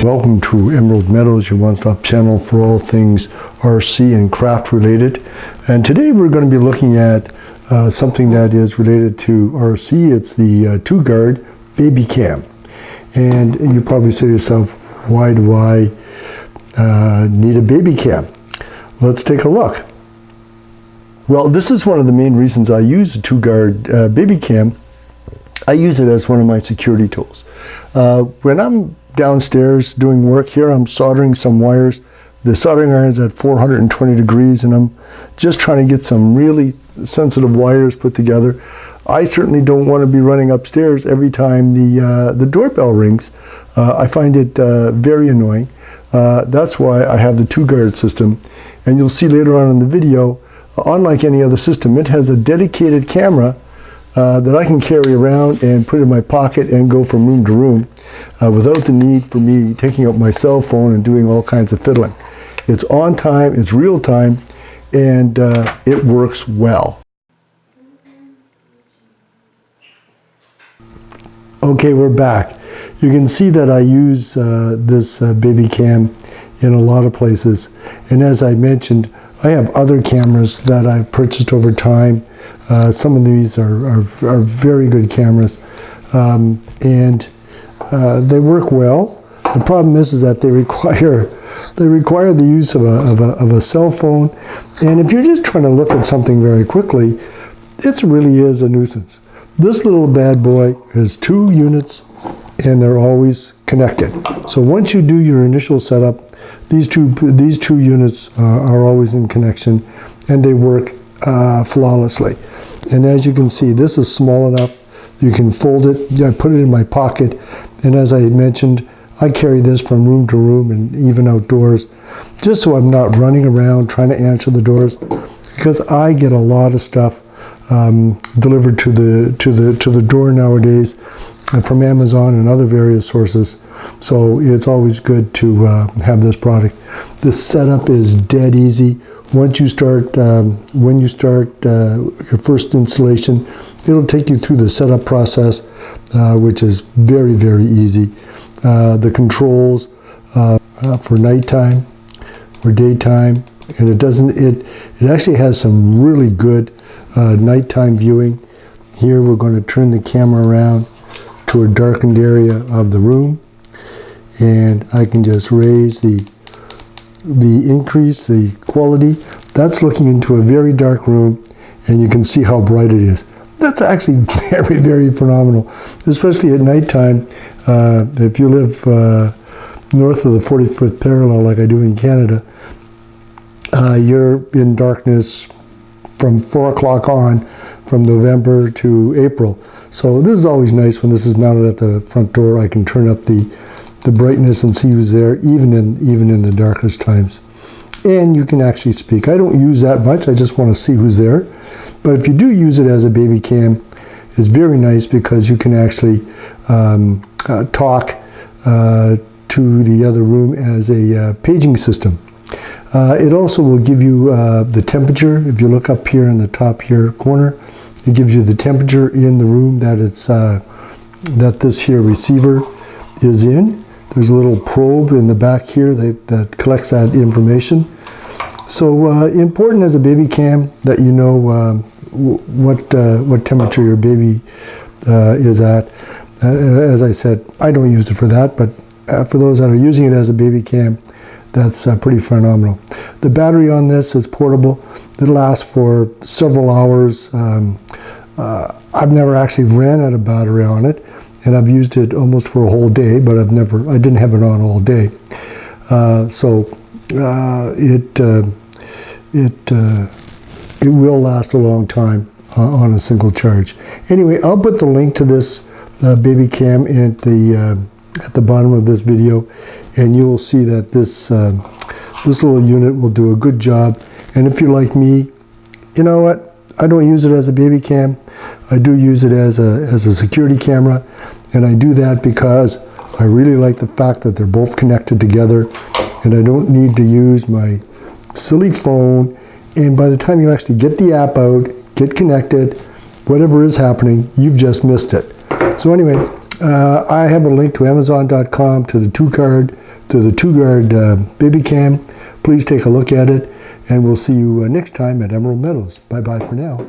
Welcome to Emerald Meadows, your one-stop channel for all things RC and craft related. And today we're going to be looking at something that is related to RC. It's the Toguard Baby Cam. And you probably say to yourself, why do I need a baby cam? Let's take a look. Well, this is one of the main reasons I use the Toguard Baby Cam. I use it as one of my security tools. When I'm downstairs doing work here, I'm soldering some wires. The soldering iron is at 420 degrees and I'm just trying to get some really sensitive wires put together. I certainly don't want to be running upstairs every time the doorbell rings. I find it very annoying. That's why I have the Toguard system. And you'll see later on in the video, unlike any other system, it has a dedicated camera that I can carry around and put in my pocket and go from room to room without the need for me taking out my cell phone and doing all kinds of fiddling. It's on time, it's real time, and it works well. Okay, we're back. You can see that I use this baby cam in a lot of places, and as I mentioned, I have other cameras that I've purchased over time. Some of these are very good cameras, and they work well. The problem is that they require the use of a cell phone, and if you're just trying to look at something very quickly, it really is a nuisance. This little bad boy has 2 units, and they're always connected. So once you do your initial setup, these two units are always in connection, and they work flawlessly. And as you can see, this is small enough you can fold it. I put it in my pocket, and as I mentioned, I carry this from room to room and even outdoors, just so I'm not running around trying to answer the doors, because I get a lot of stuff delivered to the door nowadays from Amazon and other various sources. So it's always good to have this product. The setup is dead easy. Once you start, when you start your first installation, it'll take you through the setup process, which is very, very easy. The controls for nighttime or daytime, and it actually has some really good nighttime viewing. Here we're going to turn the camera around to a darkened area of the room, and I can just raise the quality. That's looking into a very dark room, and you can see how bright it is. That's actually very, very phenomenal, especially at nighttime. If you live north of the 45th parallel like I do in Canada, you're in darkness from 4 o'clock on, from November to April. So this is always nice when this is mounted at the front door. I can turn up the brightness and see who's there, even in the darkest times. And you can actually speak. I don't use that much, I just want to see who's there. But if you do use it as a baby cam, it's very nice because you can actually talk to the other room as a paging system. It also will give you the temperature. If you look up here in the top here corner, it gives you the temperature in the room that it's that this here receiver is in. There's a little probe in the back here that collects that information. So important as a baby cam that you know what temperature your baby is at. As I said, I don't use it for that, but for those that are using it as a baby cam, that's pretty phenomenal. The battery on this is portable. It lasts for several hours. I've never actually ran out of battery on it, and I've used it almost for a whole day, but I didn't have it on all day. It will last a long time on a single charge. Anyway, I'll put the link to this baby cam at the bottom of this video, and you will see that this little unit will do a good job. And if you're like me, you know what? I don't use it as a baby cam. I do use it as a security camera, and I do that because I really like the fact that they're both connected together, and I don't need to use my silly phone. And by the time you actually get the app out, get connected, whatever is happening, you've just missed it. So anyway, I have a link to Amazon.com to the Toguard the Toguard Baby Cam. Please take a look at it, and we'll see you next time at Emerald Meadows. Bye-bye for now.